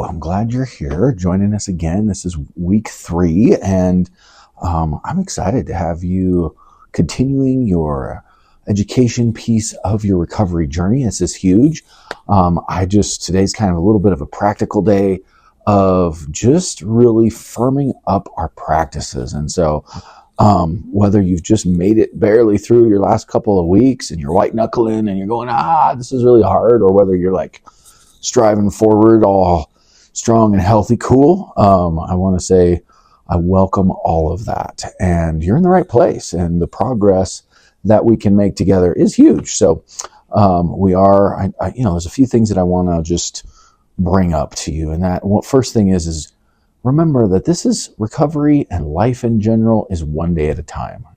So I'm glad you're here joining us again. This is week 3, and I'm excited to have you continuing your education piece of your recovery journey. This is huge. Today's kind of a little bit of a practical day of just really firming up our practices. And so whether you've just made it barely through your last couple of weeks and you're white knuckling and you're going, this is really hard, or whether you're like striving forward, all strong and healthy, cool. I want to say I welcome all of that, and you're in the right place, and the progress that we can make together is huge. So there's a few things that I want to just bring up to you, and that first thing is remember that this is recovery, and life in general is one day at a time.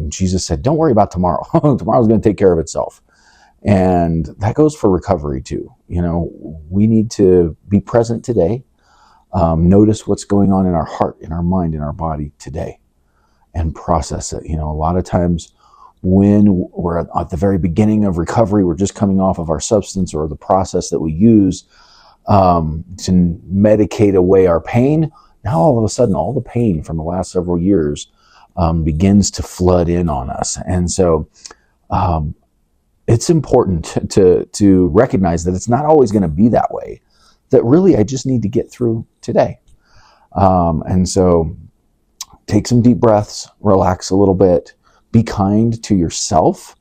Jesus said, don't worry about tomorrow. Tomorrow's going to take care of itself. And that goes for recovery too. We need to be present today, notice what's going on in our heart, in our mind, in our body today, and process it. A lot of times when we're at the very beginning of recovery, we're just coming off of our substance or the process that we use to medicate away our pain. Now all of a sudden, all the pain from the last several years begins to flood in on us. And so it's important to recognize that it's not always going to be that way, that really I just need to get through today. And so take some deep breaths, relax a little bit, be kind to yourself.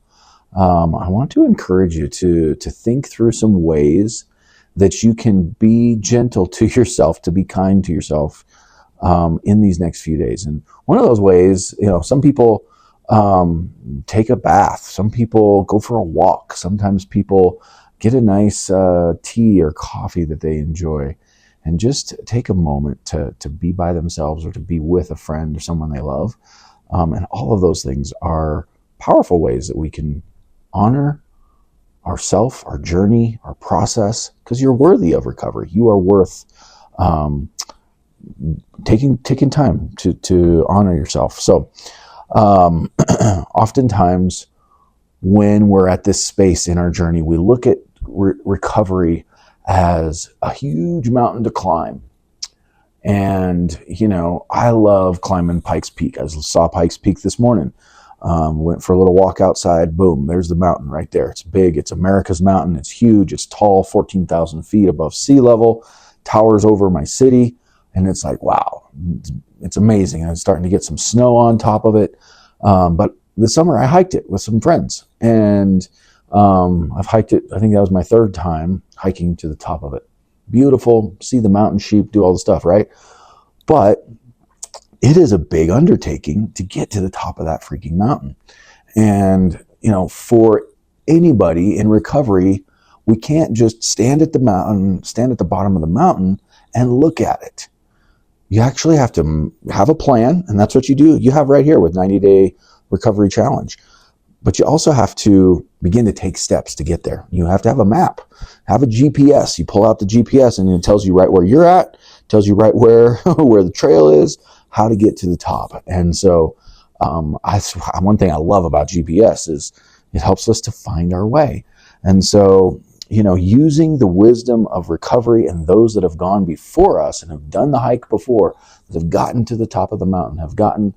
I want to encourage you to think through some ways that you can be gentle to yourself, to be kind to yourself in these next few days. And one of those ways, some people take a bath. Some people go for a walk. Sometimes people get a nice tea or coffee that they enjoy, and just take a moment to be by themselves or to be with a friend or someone they love. And all of those things are powerful ways that we can honor ourself, our journey, our process, because you're worthy of recovery. You are worth taking time to honor yourself. So oftentimes when we're at this space in our journey, we look at recovery as a huge mountain to climb. And, I love climbing Pikes Peak. I saw Pikes Peak this morning. Went for a little walk outside. Boom, there's the mountain right there. It's big. It's America's mountain. It's huge. It's tall, 14,000 feet above sea level, towers over my city. And it's like, wow, it's amazing. And it's starting to get some snow on top of it. But this summer I hiked it with some friends, and I've hiked it. I think that was my 3rd time hiking to the top of it. Beautiful. See the mountain sheep, do all the stuff, right? But it is a big undertaking to get to the top of that freaking mountain. And, for anybody in recovery, we can't just stand at the bottom of the mountain and look at it. You actually have to have a plan, and that's what you do. You have right here with 90-day recovery challenge. But you also have to begin to take steps to get there. You have to have a map, have a GPS. You pull out the GPS and it tells you right where you're at, tells you right where the trail is, how to get to the top. And so one thing I love about GPS is it helps us to find our way. And so, using the wisdom of recovery and those that have gone before us and have done the hike before, that have gotten to the top of the mountain, have gotten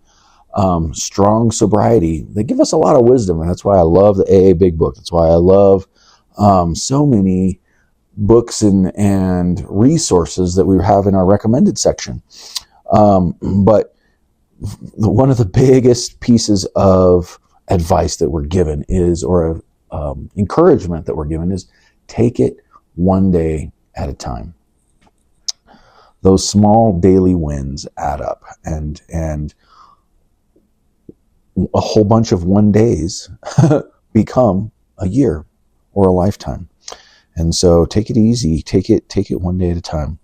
strong sobriety, they give us a lot of wisdom. And that's why I love the AA Big Book. That's why I love so many books and resources that we have in our recommended section. But one of the biggest pieces of advice that we're given or encouragement that we're given is take it one day at a time. Those small daily wins add up, and a whole bunch of one days become a year or a lifetime. And so take it easy, take it one day at a time.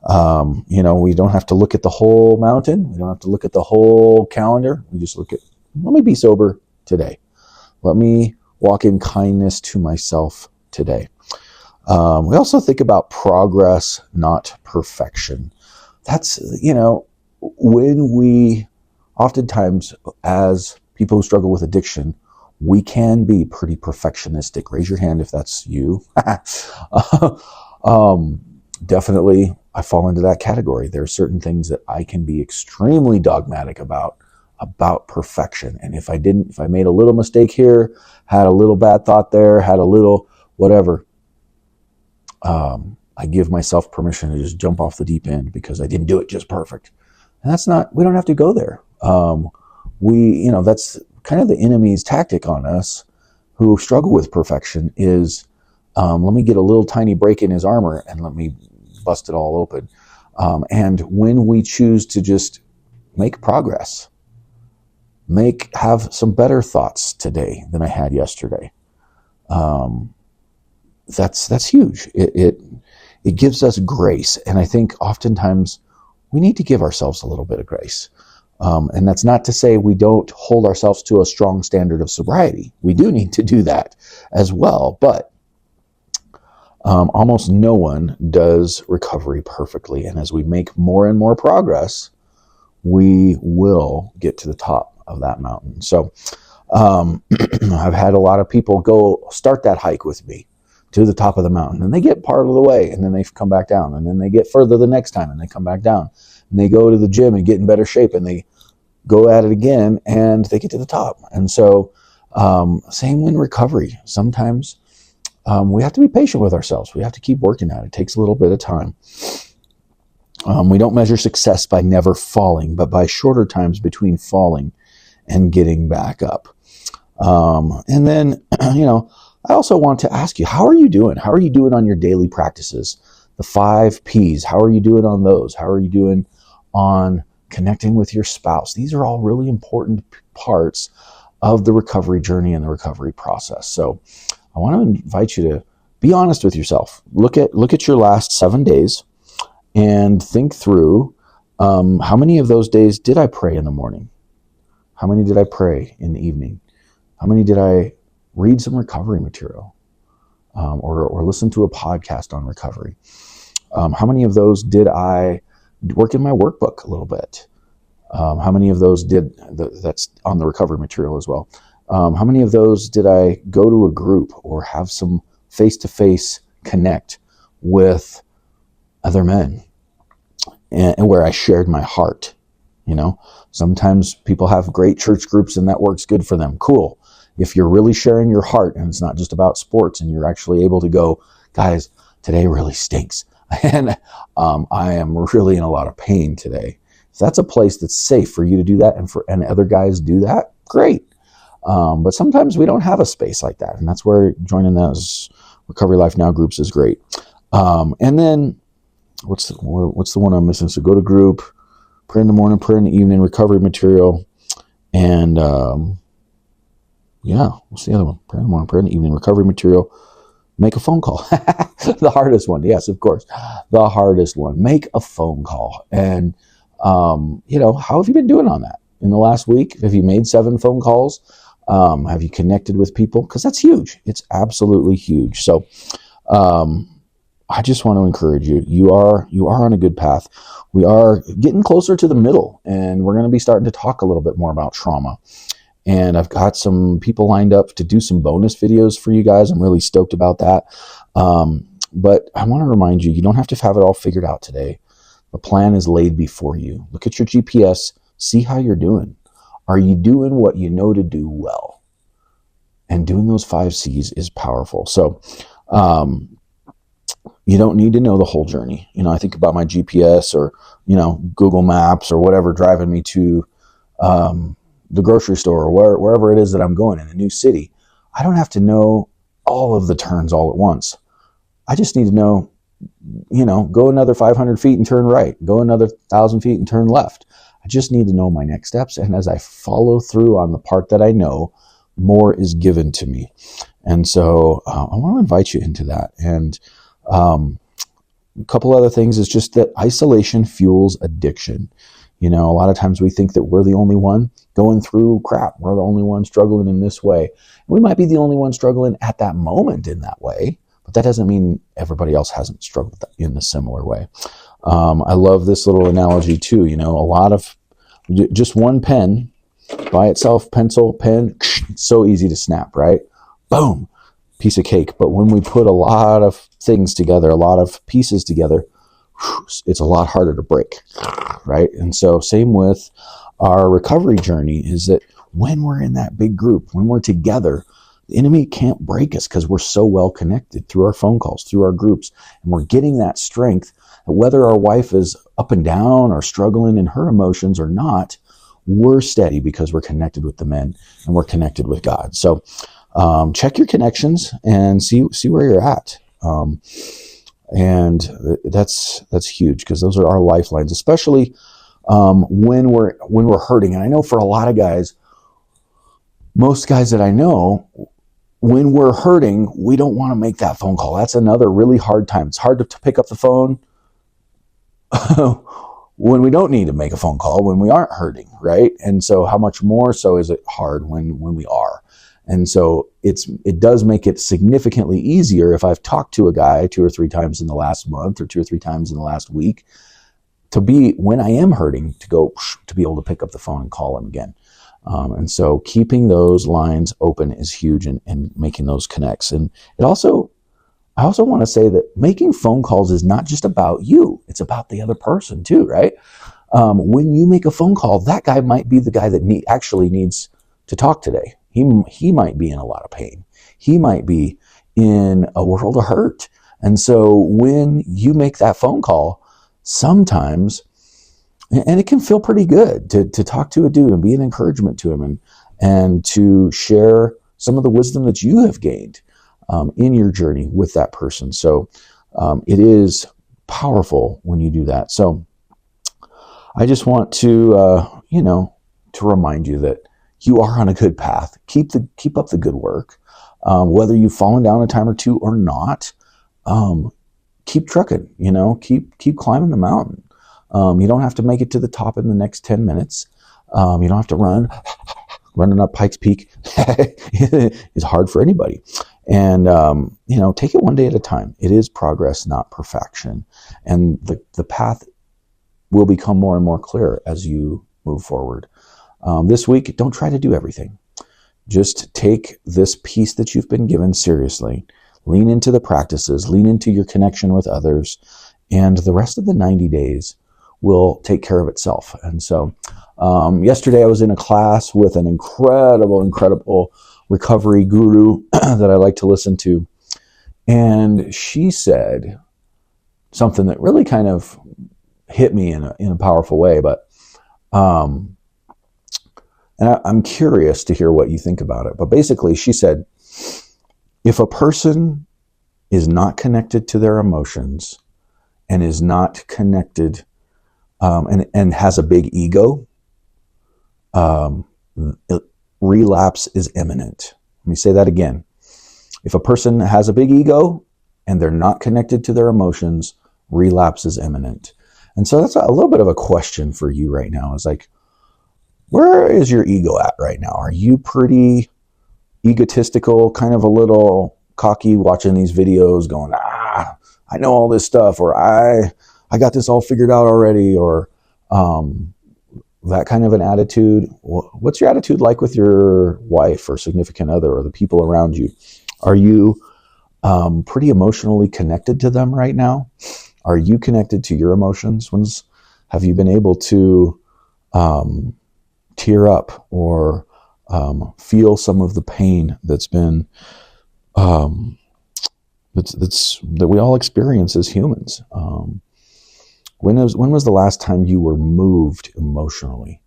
We don't have to look at the whole mountain. We don't have to look at the whole calendar. We just look at, let me be sober today. Let me walk in kindness to myself today. We also think about progress, not perfection. That's, when we oftentimes, as people who struggle with addiction, we can be pretty perfectionistic. Raise your hand if that's you. definitely I fall into that category. There are certain things that I can be extremely dogmatic about perfection. And if I made a little mistake here, had a little bad thought there, had a little whatever, I give myself permission to just jump off the deep end because I didn't do it just perfect. And we don't have to go there. That's kind of the enemy's tactic on us who struggle with perfection is, let me get a little tiny break in his armor and let me bust it all open. And when we choose to just make progress, have some better thoughts today than I had yesterday, that's huge. It gives us grace. And I think oftentimes we need to give ourselves a little bit of grace. And that's not to say we don't hold ourselves to a strong standard of sobriety. We do need to do that as well. But almost no one does recovery perfectly. And as we make more and more progress, we will get to the top of that mountain. So I've had a lot of people go start that hike with me to the top of the mountain, and they get part of the way, and then they come back down, and then they get further the next time, and they come back down, and they go to the gym and get in better shape, and they go at it again, and they get to the top. And so same in recovery. Sometimes we have to be patient with ourselves. We have to keep working at it. It takes a little bit of time. We don't measure success by never falling, but by shorter times between falling and getting back up. And then, I also want to ask you, how are you doing? How are you doing on your daily practices? The 5 Ps, how are you doing on those? How are you doing on connecting with your spouse? These are all really important parts of the recovery journey and the recovery process. So I want to invite you to be honest with yourself. Look at your last 7 days and think through, how many of those days did I pray in the morning? How many did I pray in the evening? How many did I read some recovery material, or listen to a podcast on recovery? How many of those did I work in my workbook a little bit? How many of those that's on the recovery material as well? How many of those did I go to a group or have some face-to-face connect with other men, and where I shared my heart? Sometimes people have great church groups and that works good for them. Cool. If you're really sharing your heart and it's not just about sports, and you're actually able to go, guys, today really stinks, and I am really in a lot of pain today. If that's a place that's safe for you to do that, and other guys do that, great. But sometimes we don't have a space like that, and that's where joining those Recovery Life Now groups is great. And then what's the one I'm missing? So go to group, prayer in the morning, prayer in the evening, recovery material, and what's the other one? Prayer in the morning, prayer in the evening, recovery material, make a phone call. The hardest one, yes, of course. The hardest one, make a phone call. And, how have you been doing on that? In the last week, have you made 7 phone calls? Have you connected with people? Because that's huge. It's absolutely huge. So I just want to encourage you. You are on a good path. We are getting closer to the middle, and we're going to be starting to talk a little bit more about trauma. And I've got some people lined up to do some bonus videos for you guys. I'm really stoked about that. But I want to remind you, you don't have to have it all figured out today. The plan is laid before you. Look at your GPS. See how you're doing. Are you doing what you know to do well? And doing those 5 C's is powerful. So you don't need to know the whole journey. I think about my GPS or, Google Maps or whatever driving me to the grocery store or wherever it is that I'm going in a new city. I don't have to know all of the turns all at once. I just need to know, go another 500 feet and turn right, go another 1,000 feet and turn left. I just need to know my next steps. And as I follow through on the part that I know, more is given to me. And so I want to invite you into that. And a couple other things is just that isolation fuels addiction. A lot of times we think that we're the only one going through crap. We're the only one struggling in this way. We might be the only one struggling at that moment in that way, but that doesn't mean everybody else hasn't struggled in a similar way. I love this little analogy too. A lot of just one pen by itself, pencil, pen, it's so easy to snap, right? Boom. piece of cake. But when we put a lot of things together, a lot of pieces together, it's a lot harder to break, right? And so same with our recovery journey, is that when we're in that big group, when we're together, the enemy can't break us because we're so well connected through our phone calls, through our groups, and we're getting that strength. Whether our wife is up and down or struggling in her emotions or not, we're steady because we're connected with the men and we're connected with God. So check your connections and see where you're at. And that's huge, because those are our lifelines, especially when we're hurting. And I know for a lot of guys, most guys that I know, when we're hurting, we don't want to make that phone call. That's another really hard time. It's hard to pick up the phone when we don't need to make a phone call, when we aren't hurting, right? And so how much more so is it hard when we are? And so it does make it significantly easier if I've talked to a guy 2 or 3 times in the last month or 2 or 3 times in the last week, to be, when I am hurting, to be able to pick up the phone and call him again. And so keeping those lines open is huge, and making those connects. And I also want to say that making phone calls is not just about you. It's about the other person too, right? When you make a phone call, that guy might be the guy that actually needs to talk today. He might be in a lot of pain. He might be in a world of hurt. And so when you make that phone call, sometimes, and it can feel pretty good to talk to a dude and be an encouragement to him, and to share some of the wisdom that you have gained in your journey with that person. So it is powerful when you do that. So I just want to remind you that you are on a good path. Keep up the good work. Whether you've fallen down a time or two or not, keep trucking, keep climbing the mountain. You don't have to make it to the top in the next 10 minutes. You don't have to running up Pikes Peak is hard for anybody. And, take it one day at a time. It is progress, not perfection. And the path will become more and more clear as you move forward. This week, don't try to do everything. Just take this piece that you've been given seriously. Lean into the practices, lean into your connection with others, and the rest of the 90 days will take care of itself. And so yesterday I was in a class with an incredible recovery guru that I like to listen to. And she said something that really kind of hit me in a powerful way. But and I'm curious to hear what you think about it. But basically she said, if a person is not connected to their emotions and is not connected and has a big ego, relapse is imminent. Let me say that again. If a person has a big ego and they're not connected to their emotions, relapse is imminent. And so that's a little bit of a question for you right now. Is like, where is your ego at right now? Are you pretty egotistical, kind of a little cocky, watching these videos going, I know all this stuff, or I got this all figured out already, or that kind of an attitude? What's your attitude like with your wife or significant other or the people around you? Are you pretty emotionally connected to them right now? Are you connected to your emotions? Have you been able to tear up or feel some of the pain that's been that we all experience as humans? When was the last time you were moved emotionally?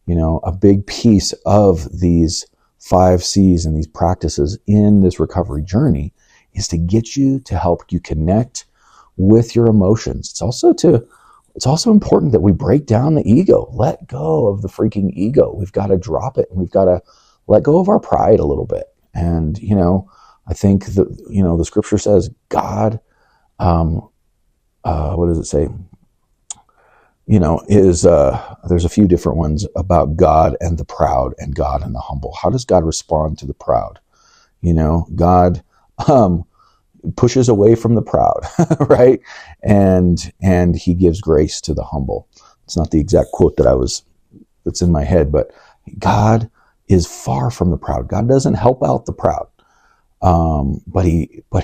A big piece of these 5 C's and these practices in this recovery journey is to get you, to help you connect with your emotions. It's also important that we break down the ego. Let go of the freaking ego. We've got to drop it, and we've got to let go of our pride a little bit. And, I think the scripture says God, what does it say? There's a few different ones about God and the proud and God and the humble. How does God respond to the proud? God pushes away from the proud, right? And he gives grace to the humble. It's not the exact quote that's in my head, but God is far from the proud. God doesn't help out the proud. But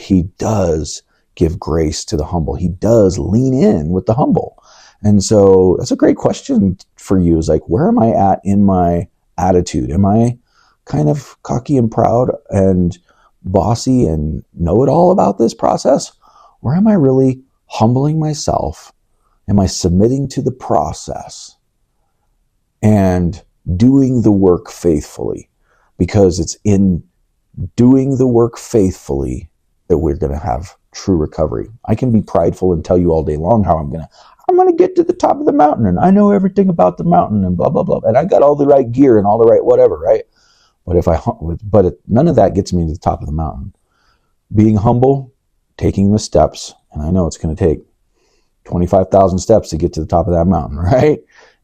he does give grace to the humble. He does lean in with the humble. And so that's a great question for you, is like, where am I at in my attitude? Am I kind of cocky and proud and bossy and know it all about this process? Or am I really humbling myself? Am I submitting to the process and doing the work faithfully? Because it's in doing the work faithfully that we're going to have true recovery. I can be prideful and tell you all day long how I'm going to get to the top of the mountain and I know everything about the mountain and blah, blah, blah. And I got all the right gear and all the right whatever, right? But none of that gets me to the top of the mountain. Being humble, taking the steps, and I know it's going to take 25,000 steps to get to the top of that mountain, right?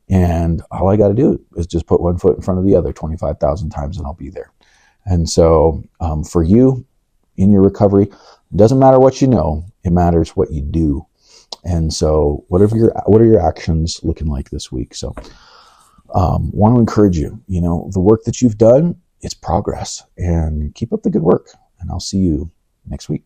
And all I got to do is just put one foot in front of the other 25,000 times and I'll be there. And so for you in your recovery, it doesn't matter what you know, it matters what you do. And so what are your actions looking like this week? So want to encourage you, the work that you've done, it's progress, and keep up the good work. And I'll see you next week.